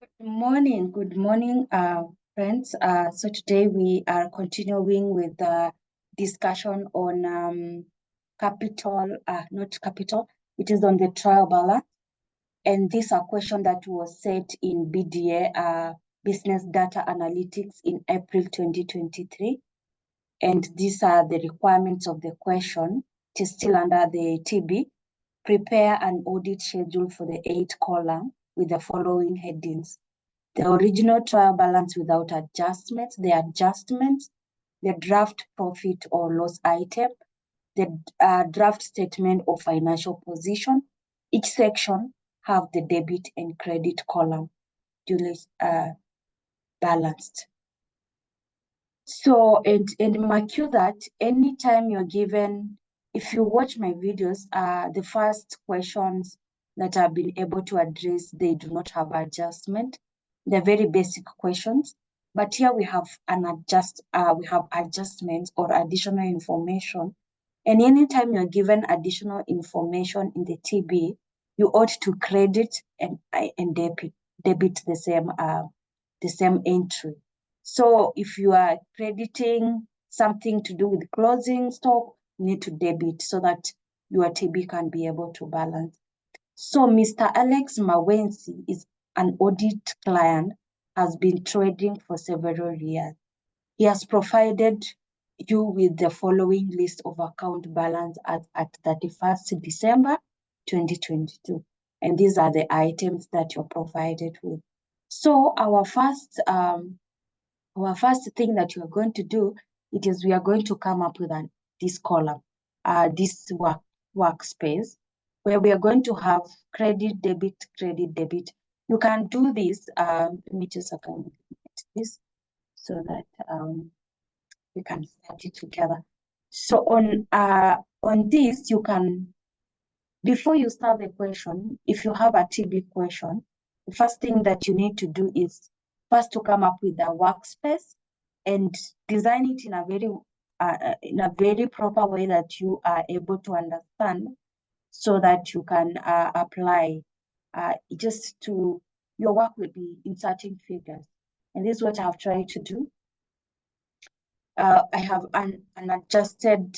Good morning, friends. So today we are continuing with the discussion on not capital, it is on the trial balance. And these are questions that was set in BDA, Business Data Analytics in April 2023. And these are the requirements of the question. It is still under the TB. Prepare an audit schedule for the 8 column with the following headings. The original trial balance without adjustments, the adjustments, the draft profit or loss item, the draft statement of financial position. Each section have the debit and credit column duly balanced. So, and mark you that anytime you're given, if you watch my videos, the first questions that I've been able to address, they do not have adjustment. They're very basic questions, but here we have we have adjustments or additional information. And anytime you're given additional information in the TB, you ought to credit and debit the same entry. So if you are crediting something to do with closing stock, you need to debit so that your TB can be able to balance. So Mr. Alex Mawensi is an audit client, has been trading for several years. He has provided you with the following list of account balance at 31st December 2022. And these are the items that you're provided with. So our first thing that you are going to do, it is we are going to come up with this column, this workspace, where we are going to have credit, debit, credit, debit. You can do this. Let me just this so that we can start it together. So on this, you can, before you start the question, if you have a TB question, the first thing that you need to do is first to come up with a workspace and design it in a very proper way that you are able to understand, so that you can apply your work will be inserting figures. And this is what I've tried to do. I have an adjusted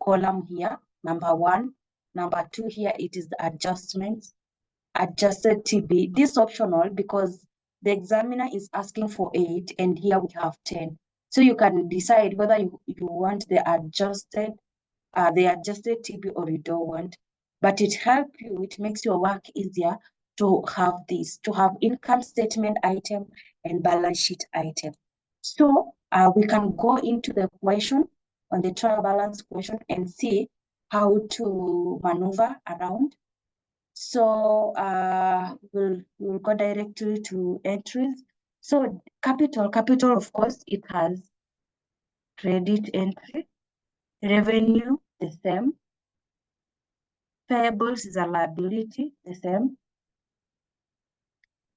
column here, number 1. Number 2 here, it is the adjustments, adjusted TB. This is optional because the examiner is asking for 8 and here we have 10. So you can decide whether you want the adjusted TB or you don't want. But it helps you, it makes your work easier to have this, to have income statement item and balance sheet item. So we can go into the question on the trial balance question and see how to maneuver around. So we'll go directly to entries. So capital, of course, it has credit entry, revenue, the same. Payables is a liability, the same.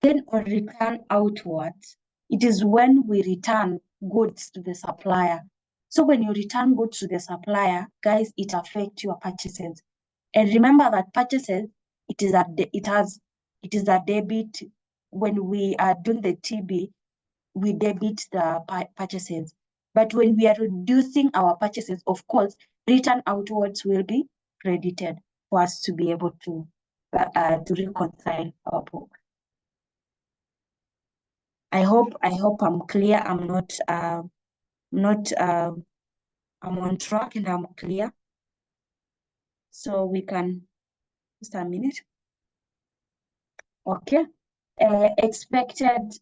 Then on return outwards, it is when we return goods to the supplier. So when you return goods to the supplier, guys, it affects your purchases. And remember that purchases, it is a debit. When we are doing the TB, we debit the purchases. But when we are reducing our purchases, of course, return outwards will be credited for us to be able to reconcile our book. I hope I'm clear. I'm on track and I'm clear. So we can, just a minute. Okay. Expected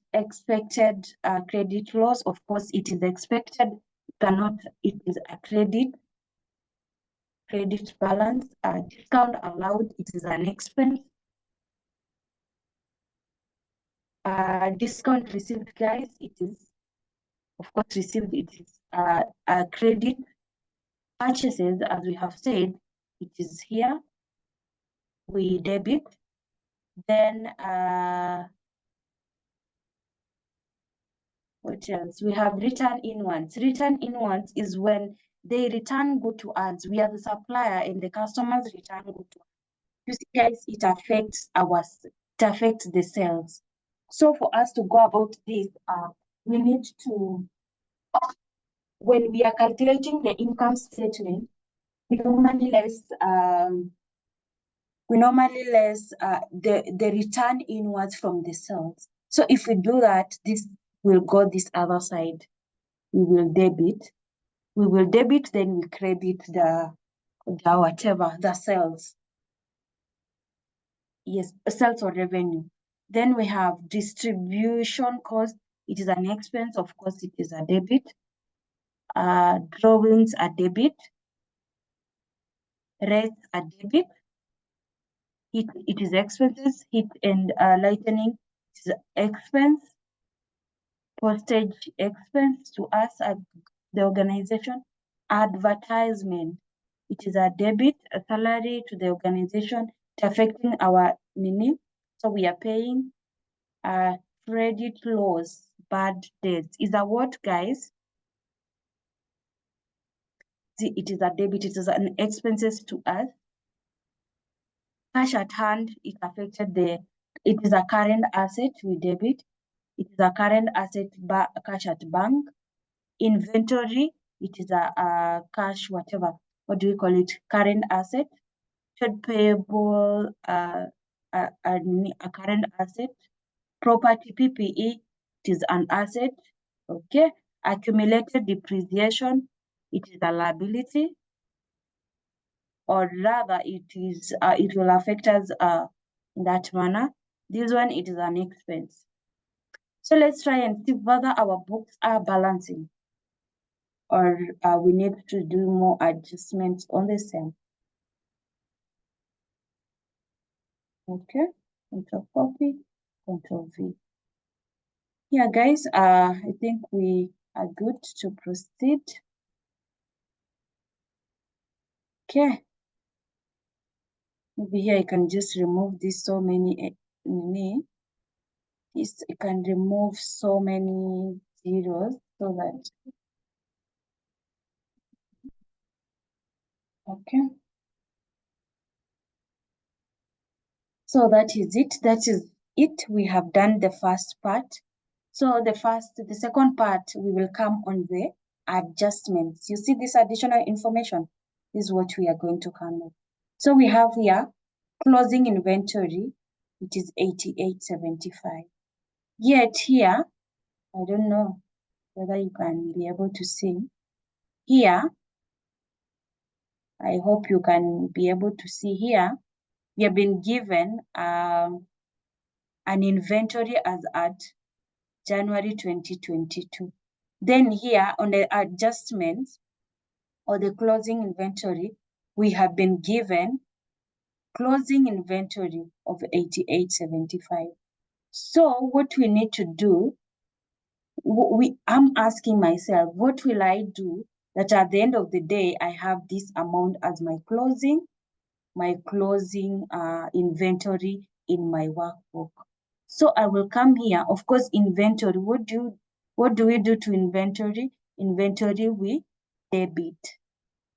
credit loss. Of course, it is expected. It is a credit balance. Discount allowed, it is an expense. Discount received, guys, it is, of course, received, it is a credit. Purchases, as we have said, it is here. We debit. Then what else? We have return inwards. Return inwards is when they return good to us. We are the supplier and the customers return good to us. You see, guys, it affects the sales. So for us to go about this, we need to, when we are calculating the income statement, we normally less the return inwards from the sales. So if we do that, this will go this other side. We will debit, then we credit the whatever, the sales. Yes, sales or revenue. Then we have distribution cost. It is an expense, of course, it is a debit. Drawings are debit. Rates are debit. It is expenses. Heat and lightning is expense. Postage expense to us at the organization. Advertisement, it is a debit, a salary to the organization. It's affecting our nini. So we are paying. Credit loss, bad debts is a what, guys? It is a debit. It is an expenses to us. Cash at hand, it affected it is a current asset, we debit. It is a current asset, cash at bank. Inventory, it is a cash, whatever. What do we call it? Current asset. Trade payable, a current asset. Property, PPE, it is an asset. Okay. Accumulated depreciation, it is a liability, or rather it is it will affect us in that manner. This one, it is an expense. So let's try and see whether our books are balancing, or we need to do more adjustments on the same. Okay, Control copy, Control V. Yeah, guys, I think we are good to proceed. Okay. Maybe here I can just remove this so many this I can remove so many zeros so that okay. So that is it. That is it. We have done the first part. So the second part, we will come on the adjustments. You see this additional information? This is what we are going to come with. So we have here closing inventory, it is 88.75. Yet here, I don't know whether you can be able to see. Here, I hope you can be able to see here, we have been given an inventory as at January 2022. Then here on the adjustments or the closing inventory, we have been given closing inventory of 88.75. So what we need to do, I'm asking myself, what will I do that at the end of the day, I have this amount as my closing inventory in my workbook. So I will come here, of course, inventory. What do we do to inventory? Inventory, we debit.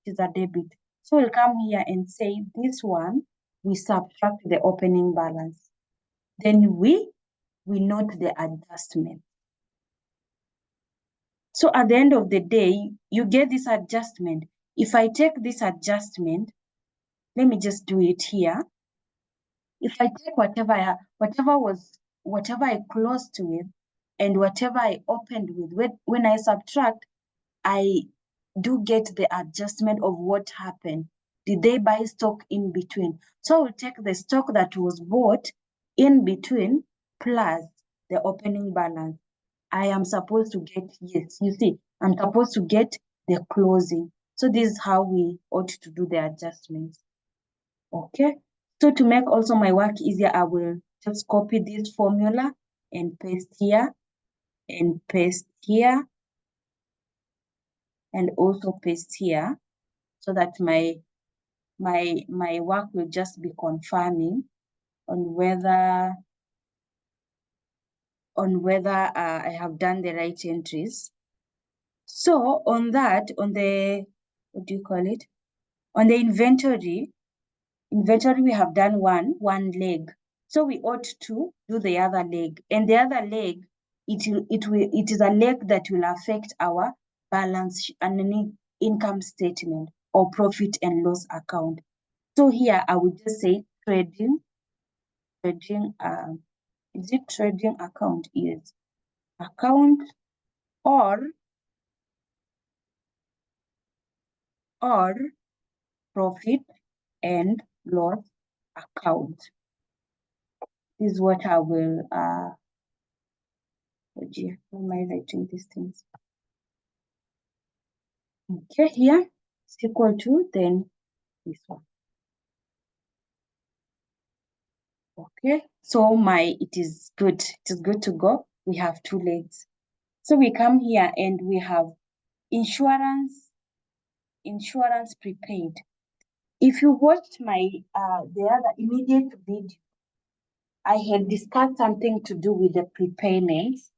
It is a debit. So we'll come here and say this one, we subtract the opening balance. Then we note the adjustment. So at the end of the day, you get this adjustment. If I take this adjustment, let me just do it here. If I take whatever I closed with and whatever I opened with, when I subtract, I do get the adjustment of what happened. Did they buy stock in between? So I will take the stock that was bought in between plus the opening balance. I am supposed to get, yes, you see, I'm supposed to get the closing. So this is how we ought to do the adjustments. Okay. So to make also my work easier, I will just copy this formula and paste here and paste here and also paste here, so that my work will just be confirming on whether I have done the right entries. So on that, on the, what do you call it? On the inventory, we have done one leg. So we ought to do the other leg. And the other leg, it is a leg that will affect our balance and income statement or profit and loss account. So here I would just say trading, is it trading account? Yes, account or profit and loss account. This is what I will, oh dear, how am I writing these things? Okay, here it's equal to then this one. Okay, so it is good. It is good to go. We have two legs. So we come here and we have insurance prepaid. If you watched my the other immediate video, I had discussed something to do with the prepayments.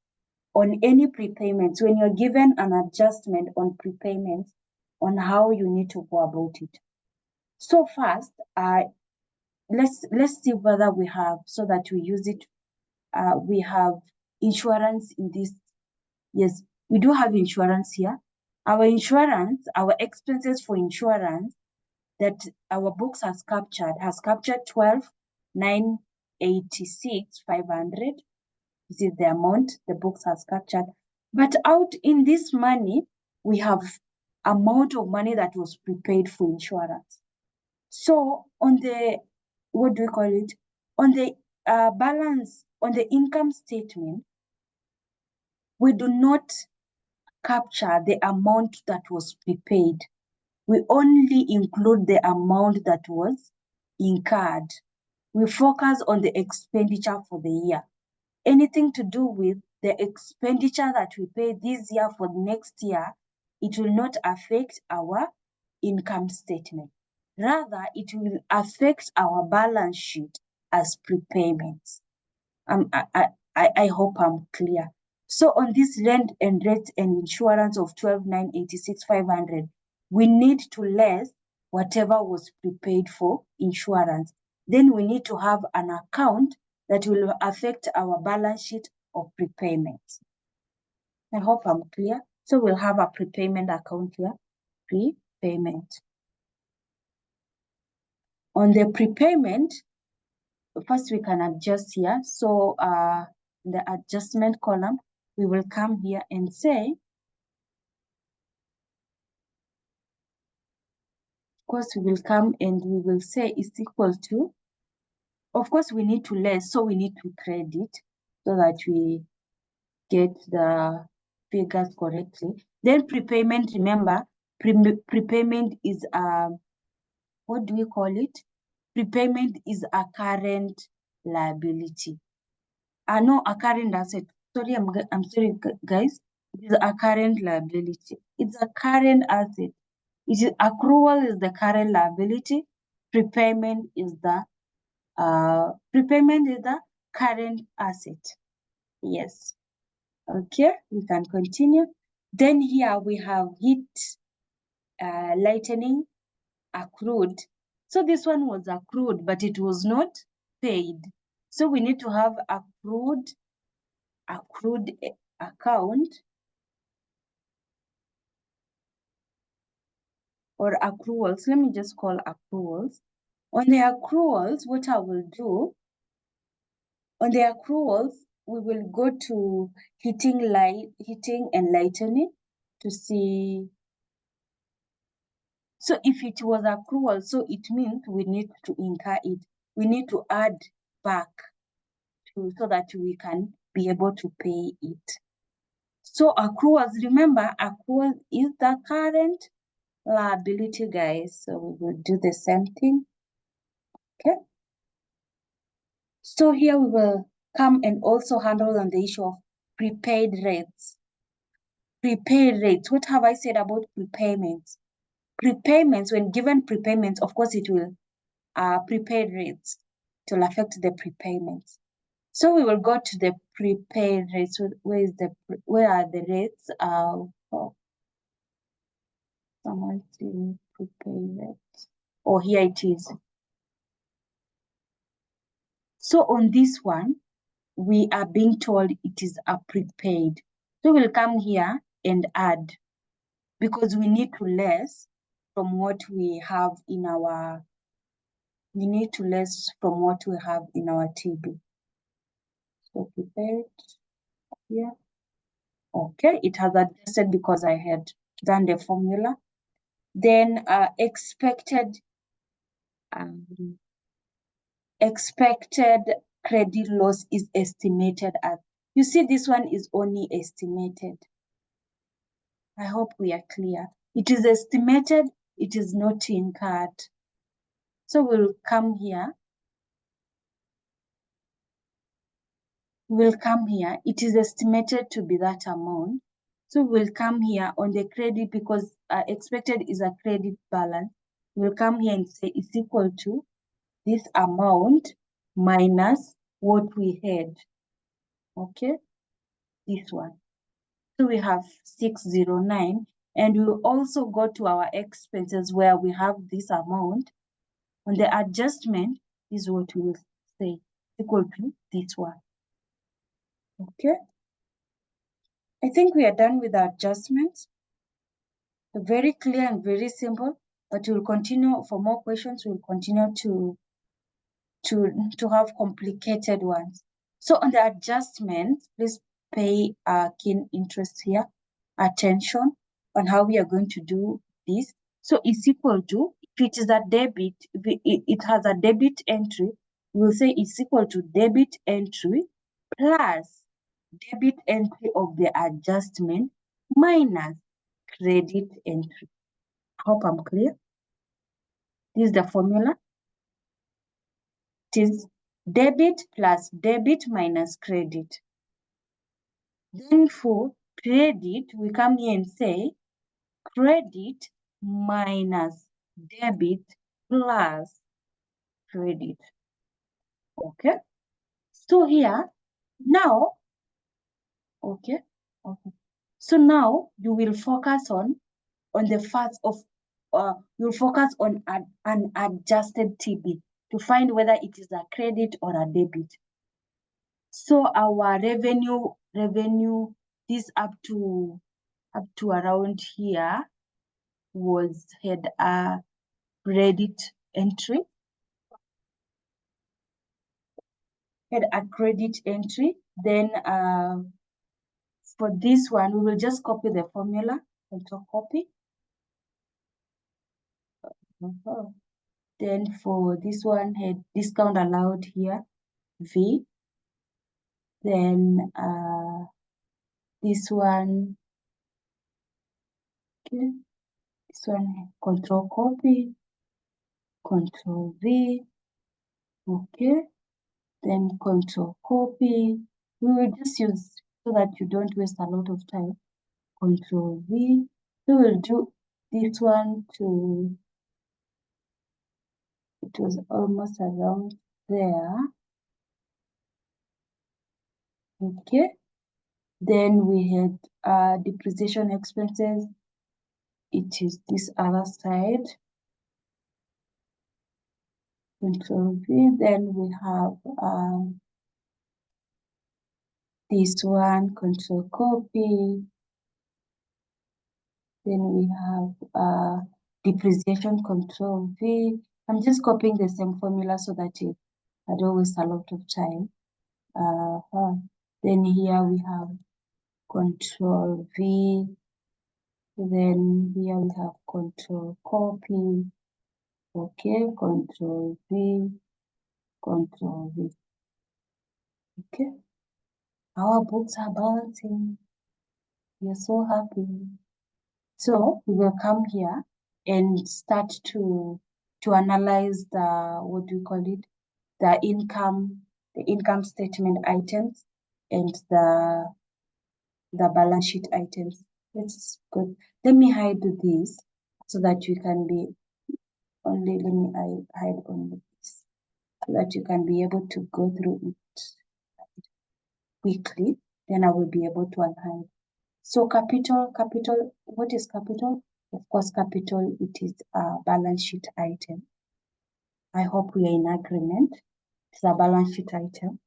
On any prepayments, when you're given an adjustment on prepayments, on how you need to go about it. So first, let's see whether we have, so that we use it. We have insurance in this. Yes, we do have insurance here. Our insurance, our expenses for insurance that our books has captured 12,986,500. This is the amount the books has captured. But out in this money, we have amount of money that was prepaid for insurance. So on the, what do we call it? On the balance, on the income statement, we do not capture the amount that was prepaid. We only include the amount that was incurred. We focus on the expenditure for the year. Anything to do with the expenditure that we pay this year for next year, it will not affect our income statement. Rather, it will affect our balance sheet as prepayments. I hope I'm clear. So on this rent and rate and insurance of 12,986,500, we need to less whatever was prepaid for insurance. Then we need to have an account that will affect our balance sheet of prepayments. I hope I'm clear. So we'll have a prepayment account here, prepayment. On the prepayment, first we can adjust here. So the adjustment column, we will come here and say, of course, we will come and we will say is equal to, of course, we need to less, so we need to credit so that we get the figures correctly. Then prepayment, remember, prepayment is, what do we call it? Prepayment is a current liability. No, a current asset. Sorry, I'm sorry, guys. It is a current liability. It's a current asset. It is accrual is the current liability. Prepayment is the current asset. Yes. Okay, we can continue. Then here we have heat lightning accrued. So this one was accrued, but it was not paid. So we need to have accrued account or accruals. Let me just call accruals. On the accruals, what I will do, on the accruals, we will go to heating and lightning to see. So if it was accrual, so it means we need to incur it. We need to add back so that we can be able to pay it. So accruals, remember, accrual is the current liability, guys. So we will do the same thing. Okay. So here we will come and also handle on the issue of prepaid rates. Prepaid rates. What have I said about prepayments? Prepayments, when given prepayments, of course, it will prepaid rates. It will affect the prepayments. So we will go to the prepaid rates. Where are the rates? Someone see prepaid rates. Oh, here it is. So on this one, we are being told it is a prepaid. So we'll come here and add, because we need to less from what we have in our, TB. So prepaid here. Okay, it has adjusted because I had done the formula. Then expected credit loss is estimated at. You see, this one is only estimated. I hope we are clear. It is estimated, it is not incurred. So we'll come here. It is estimated to be that amount. So we'll come here on the credit, because expected is a credit balance. We'll come here and say it's equal to this amount minus what we had. Okay, this one. So we have 609, and we'll also go to our expenses where we have this amount. On the adjustment, this is what we will say, equal to this one. Okay, I think we are done with the adjustments. Very clear and very simple, but we'll continue for more questions. We'll continue to have complicated ones. So on the adjustments, please pay keen interest here, attention on how we are going to do this. So it's equal to, if it is a debit, if it has a debit entry, we'll say it's equal to debit entry plus debit entry of the adjustment minus credit entry. I hope I'm clear. This is the formula. It is debit plus debit minus credit. Then for credit, we come here and say credit minus debit plus credit. Okay. So here, now, okay. So now you will focus on the first of, you'll focus on an adjusted TB to find whether it is a credit or a debit. So our revenue, this up to around here had a credit entry. Then for this one, we will just copy the formula, control copy. Then for this one, had discount allowed here, V. Then this one, okay, this one, control copy, control V, okay, then control copy. We will just use, so that you don't waste a lot of time, control V. We will do this one to, it was almost around there, okay. Then we had depreciation expenses. It is this other side. Control V. Then we have this one, control copy. Then we have depreciation, control V. I'm just copying the same formula so that I don't waste a lot of time. Then here we have control V. Then here we have control copy. Okay, control V, control V. Okay, our books are balancing. We are so happy. So we will come here and start to analyze the, what do you call it? The income statement items and the balance sheet items. Let's go. Let me hide this so that you can be only, let me hide only this so that you can be able to go through it quickly. Then I will be able to unhide. So capital, what is capital? Of course, capital, it is a balance sheet item. I hope we are in agreement. It's a balance sheet item.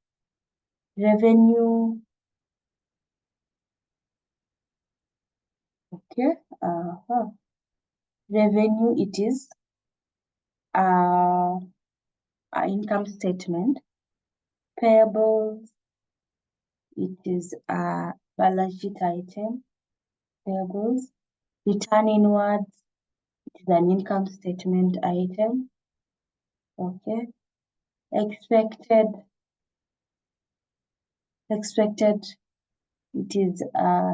Revenue. Okay. Revenue, it is an income statement. Payables, it is a balance sheet item. Payables. Return inwards, it is an income statement item. Okay. Expected, it is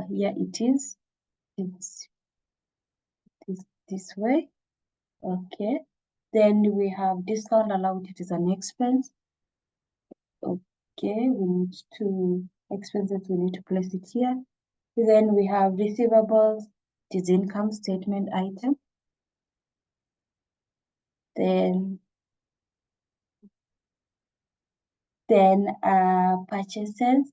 here it is. It's this way. Okay. Then we have discount allowed, it is an expense. Okay, we need to expenses, we need to place it here. Then we have receivables, it is income statement item. Then purchases,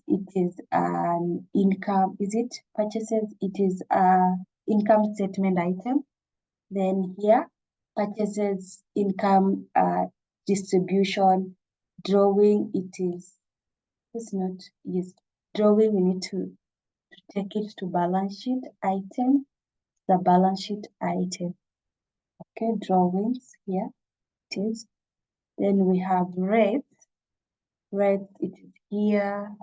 it is an income, is it? Purchases, it is a income statement item. Then here, purchases, income, distribution, drawing, it is, it's not, yes, drawing, we need to take it to balance sheet item, the balance sheet item. Okay, drawings, here it is. Then we have rates, it is here.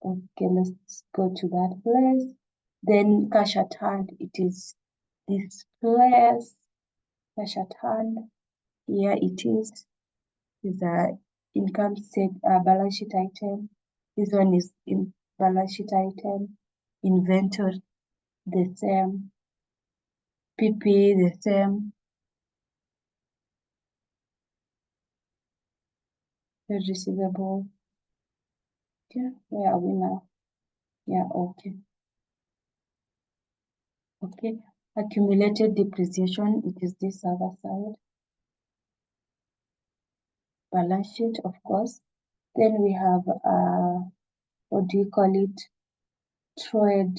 Okay, let's go to that place. Then cash at hand, it is this place, cash at hand. Here it is a income balance sheet item. This one is in balance sheet item. Inventory, the same. PP, the same. Receivable. Yeah, where are we now? Yeah, okay. Okay, accumulated depreciation, it is this other side. Balance sheet, of course. Then we have, what do you call it? Trade,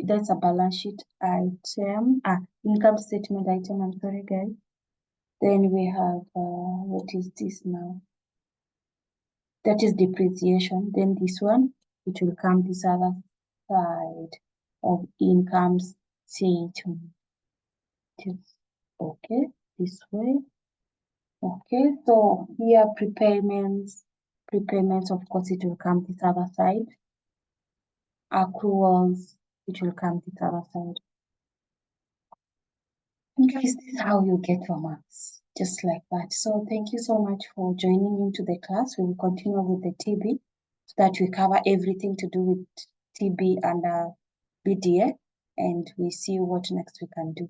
that's a balance sheet item, income statement item, I'm sorry guys. Then we have, what is this now? That is depreciation. Then this one, it will come this other side of income statement. Okay, this way. Okay, so here prepayments, of course, it will come this other side. Accruals, it will come this other side. And guys, this is how you get your marks, just like that. So thank you so much for joining into the class. We will continue with the TB so that we cover everything to do with TB and BDA, and we see what next we can do.